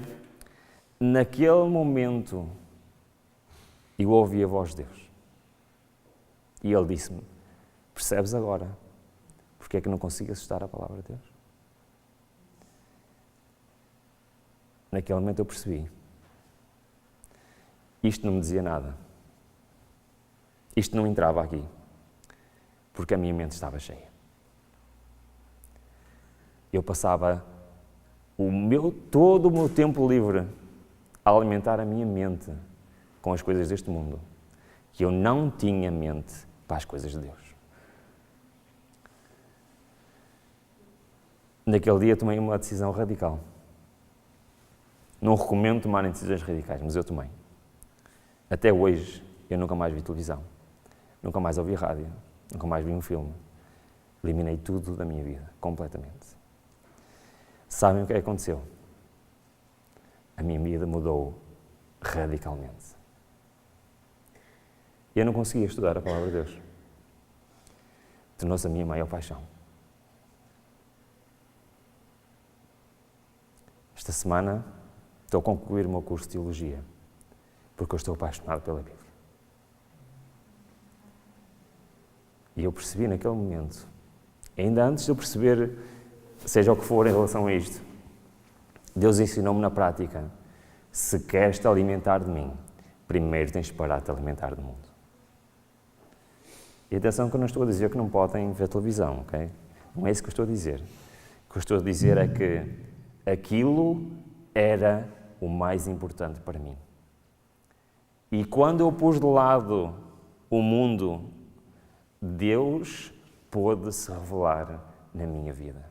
Naquele momento, eu ouvi a voz de Deus. E Ele disse-me, percebes agora porque é que não consigo assustar a palavra de Deus? Naquele momento eu percebi. Isto não me dizia nada. Isto não entrava aqui. Porque a minha mente estava cheia. Eu passava todo o meu tempo livre a alimentar a minha mente com as coisas deste mundo. Que eu não tinha mente para as coisas de Deus. Naquele dia tomei uma decisão radical. Não recomendo tomarem decisões radicais, mas eu tomei. Até hoje, eu nunca mais vi televisão. Nunca mais ouvi rádio. Nunca mais vi um filme. Eliminei tudo da minha vida, completamente. Sabem o que aconteceu? A minha vida mudou radicalmente. Eu não conseguia estudar a palavra de Deus. Tornou-se a minha maior paixão. Esta semana estou a concluir o meu curso de Teologia, porque eu estou apaixonado pela Bíblia. E eu percebi naquele momento, ainda antes de eu perceber, seja o que for em relação a isto, Deus ensinou-me na prática, se queres te alimentar de mim, primeiro tens de parar de te alimentar do mundo. E atenção que eu não estou a dizer que não podem ver televisão, ok? Não é isso que eu estou a dizer. O que eu estou a dizer é que aquilo era o mais importante para mim. E quando eu pus de lado o mundo, Deus pôde se revelar na minha vida.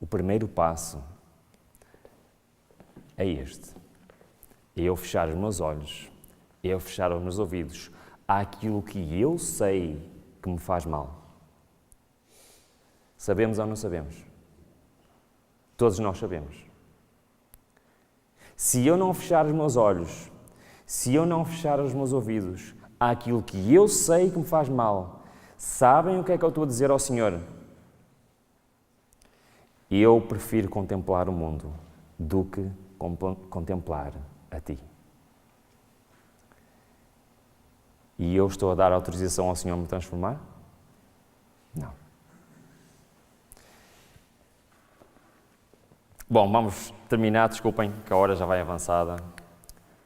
O primeiro passo é este. É eu fechar os meus olhos, é eu fechar os meus ouvidos àquilo que eu sei que me faz mal. Sabemos ou não sabemos? Todos nós sabemos. Se eu não fechar os meus olhos, se eu não fechar os meus ouvidos àquilo que eu sei que me faz mal, sabem o que é que eu estou a dizer ao Senhor? Eu prefiro contemplar o mundo do que contemplar a Ti. E eu estou a dar autorização ao Senhor me transformar? Não. Bom, vamos terminar, desculpem que a hora já vai avançada.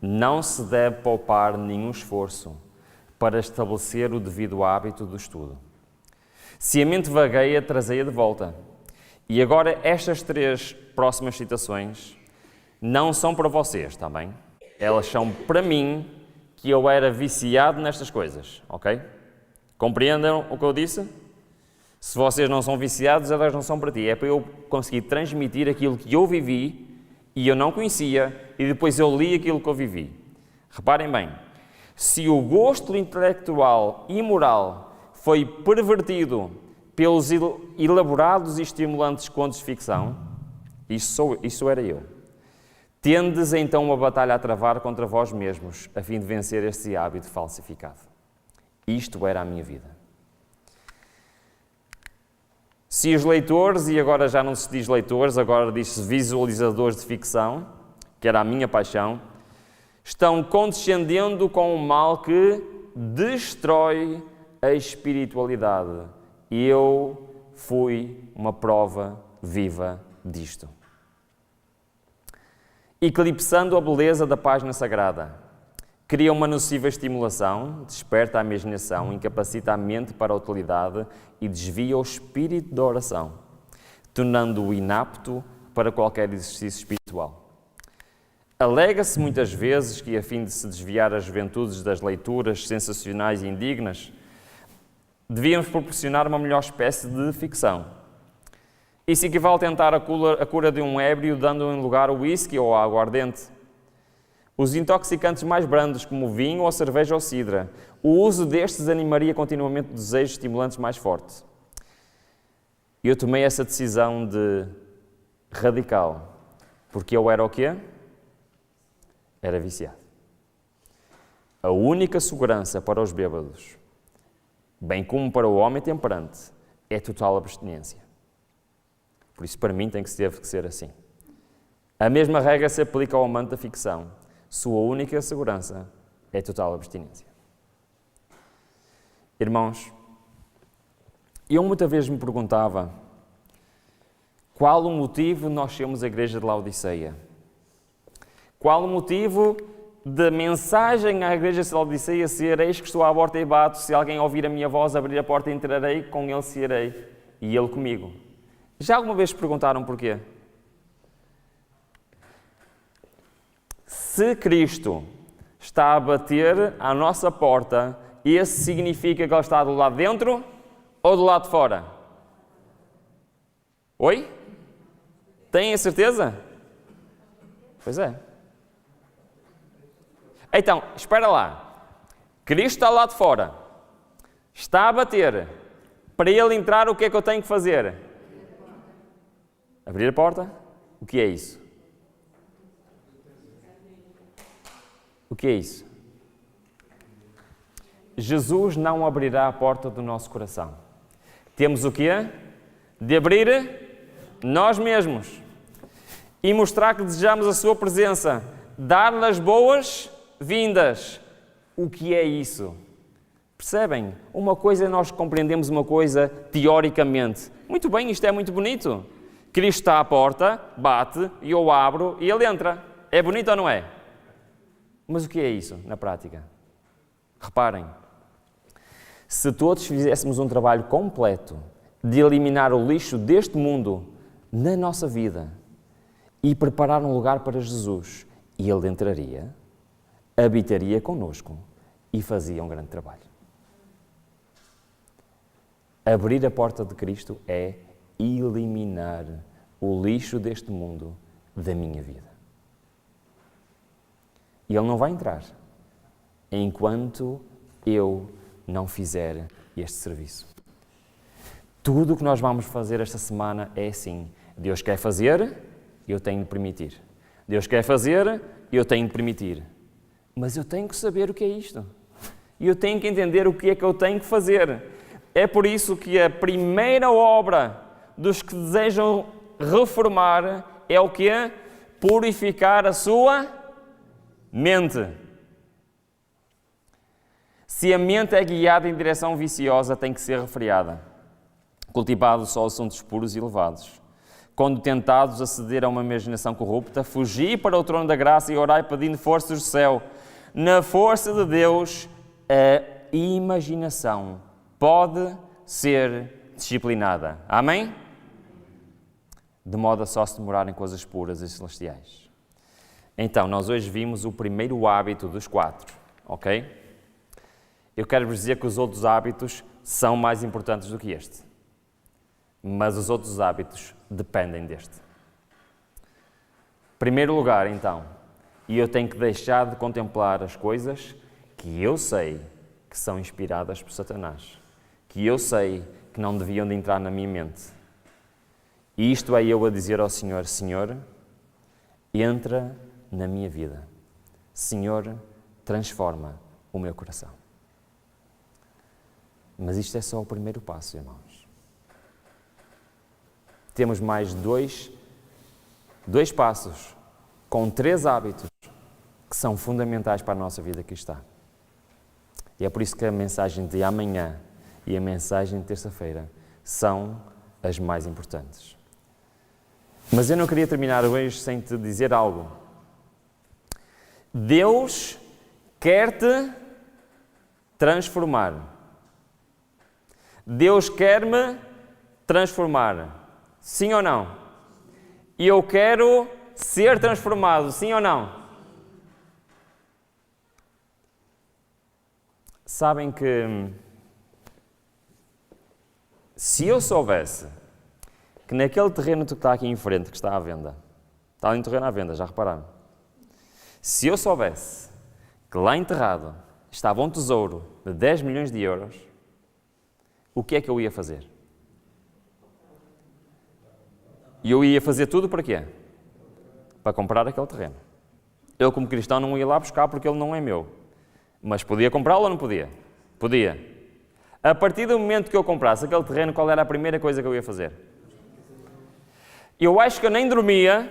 Não se deve poupar nenhum esforço para estabelecer o devido hábito do estudo. Se a mente vagueia, trazei-a de volta. E agora estas 3 próximas citações não são para vocês, está bem? Elas são para mim, que eu era viciado nestas coisas, ok? Compreendam o que eu disse? Se vocês não são viciados, elas não são para ti. É para eu conseguir transmitir aquilo que eu vivi e eu não conhecia e depois eu li aquilo que eu vivi. Reparem bem, se o gosto intelectual e moral foi pervertido pelos elaborados e estimulantes contos de ficção, isso era eu. Tendes então uma batalha a travar contra vós mesmos, a fim de vencer este hábito falsificado. Isto era a minha vida. Se os leitores, e agora já não se diz leitores, agora diz-se visualizadores de ficção, que era a minha paixão, estão condescendendo com o mal que destrói a espiritualidade. E eu fui uma prova viva disto. Eclipsando a beleza da página sagrada, cria uma nociva estimulação, desperta a imaginação, incapacita a mente para a utilidade e desvia o espírito da oração, tornando-o inapto para qualquer exercício espiritual. Alega-se muitas vezes que, a fim de se desviar as juventudes das leituras sensacionais e indignas, devíamos proporcionar uma melhor espécie de ficção. Isso equivale a tentar a cura de um ébrio dando em lugar ao whisky ou ao aguardente. Os intoxicantes mais brandos, como o vinho, ou a cerveja ou cidra. O uso destes animaria continuamente desejos estimulantes mais fortes. Eu tomei essa decisão de radical, porque eu era o quê? Era viciado. A única segurança para os bêbados, bem como para o homem temperante, é total abstinência. Por isso, para mim, deve ser assim. A mesma regra se aplica ao amante da ficção. Sua única segurança é total abstinência. Irmãos, eu muitas vezes me perguntava qual o motivo de nós sermos a igreja de Laodiceia? Qual o motivo da mensagem à igreja de Laodiceia ser: eis que estou à porta e bato, se alguém ouvir a minha voz, abrir a porta, entrarei, com ele cearei e ele comigo? Já alguma vez se perguntaram porquê? Se Cristo está a bater à nossa porta, isso significa que Ele está do lado de dentro ou do lado de fora? Oi? Têm a certeza? Pois é. Então, espera lá. Cristo está lá de fora. Está a bater. Para Ele entrar, o que é que eu tenho que fazer? Abrir a porta? O que é isso? O que é isso? Jesus não abrirá a porta do nosso coração. Temos o quê? De abrir nós mesmos e mostrar que desejamos a sua presença, dar-lhe as boas-vindas. O que é isso? Percebem? Uma coisa é nós compreendemos uma coisa teoricamente. Muito bem, isto é muito bonito. Cristo está à porta, bate, e eu abro e Ele entra. É bonito ou não é? Mas o que é isso na prática? Reparem, se todos fizéssemos um trabalho completo de eliminar o lixo deste mundo na nossa vida e preparar um lugar para Jesus, Ele entraria, habitaria connosco e fazia um grande trabalho. Abrir a porta de Cristo é eliminar o lixo deste mundo da minha vida. E Ele não vai entrar enquanto eu não fizer este serviço. Tudo o que nós vamos fazer esta semana é assim. Deus quer fazer, eu tenho de permitir. Deus quer fazer, eu tenho de permitir. Mas eu tenho que saber o que é isto. E eu tenho que entender o que é que eu tenho que fazer. É por isso que a primeira obra dos que desejam reformar é o quê? Purificar a sua mente. Se a mente é guiada em direção viciosa, tem que ser refreada. Cultivado só assuntos puros e elevados. Quando tentados a ceder a uma imaginação corrupta, fugi para o trono da graça e orai pedindo forças do céu. Na força de Deus, a imaginação pode ser disciplinada. Amém? De modo a só se demorar em coisas puras e celestiais. Então, nós hoje vimos o primeiro hábito dos 4, ok? Eu quero vos dizer que os outros hábitos são mais importantes do que este. Mas os outros hábitos dependem deste. Primeiro lugar, então, e eu tenho que deixar de contemplar as coisas que eu sei que são inspiradas por Satanás, que eu sei que não deviam de entrar na minha mente. E isto é eu a dizer ao Senhor: Senhor, entra na minha vida. Senhor, transforma o meu coração. Mas isto é só o primeiro passo, irmãos. Temos mais dois passos, com 3 hábitos, que são fundamentais para a nossa vida cristã. E é por isso que a mensagem de amanhã e a mensagem de terça-feira são as mais importantes. Mas eu não queria terminar hoje sem te dizer algo. Deus quer-te transformar. Deus quer-me transformar. Sim ou não? E eu quero ser transformado. Sim ou não? Sabem que se eu soubesse que naquele terreno que está aqui em frente, que está à venda, está ali um terreno à venda, já repararam? Se eu soubesse que lá enterrado estava um tesouro de 10 milhões de euros, o que é que eu ia fazer? E eu ia fazer tudo para quê? Para comprar aquele terreno. Eu, como cristão, não ia lá buscar porque ele não é meu. Mas podia comprá-lo ou não podia? Podia. A partir do momento que eu comprasse aquele terreno, qual era a primeira coisa que eu ia fazer? Eu acho que eu nem dormia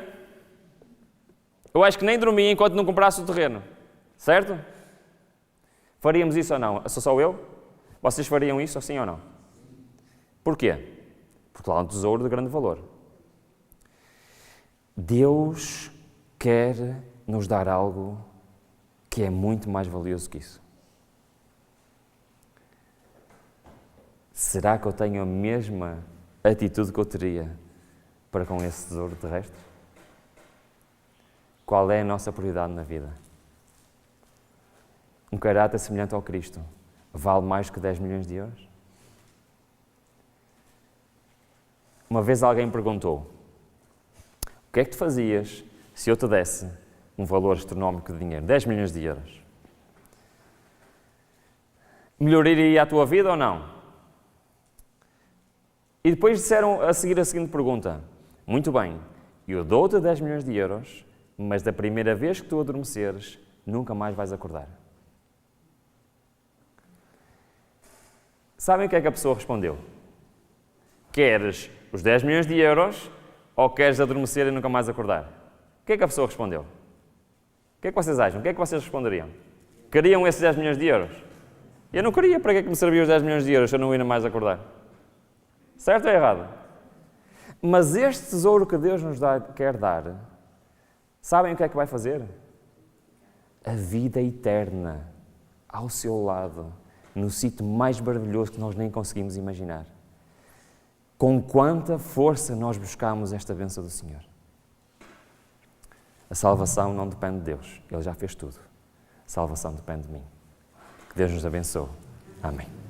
enquanto não comprasse o terreno. Certo? Faríamos isso ou não? Sou só eu? Vocês fariam isso, sim ou não? Porquê? Porque lá é um tesouro de grande valor. Deus quer nos dar algo que é muito mais valioso que isso. Será que eu tenho a mesma atitude que eu teria para com esse tesouro terrestre? Qual é a nossa prioridade na vida? Um caráter semelhante ao Cristo vale mais que 10 milhões de euros? Uma vez alguém perguntou: o que é que tu fazias se eu te desse um valor astronómico de dinheiro, 10 milhões de euros? Melhoraria a tua vida ou não? E depois disseram a seguir a seguinte pergunta: muito bem, eu dou-te 10 milhões de euros, mas da primeira vez que tu adormeceres, nunca mais vais acordar. Sabem o que é que a pessoa respondeu? Queres os 10 milhões de euros ou queres adormecer e nunca mais acordar? O que é que a pessoa respondeu? O que é que vocês acham? O que é que vocês responderiam? Queriam esses 10 milhões de euros? Eu não queria. Para que é que me serviam os 10 milhões de euros se eu não ia mais acordar? Certo ou errado? Mas este tesouro que Deus nos quer dar, sabem o que é que vai fazer? A vida eterna ao seu lado, no sítio mais maravilhoso que nós nem conseguimos imaginar. Com quanta força nós buscamos esta bênção do Senhor. A salvação não depende de Deus, Ele já fez tudo. A salvação depende de mim. Que Deus nos abençoe. Amém.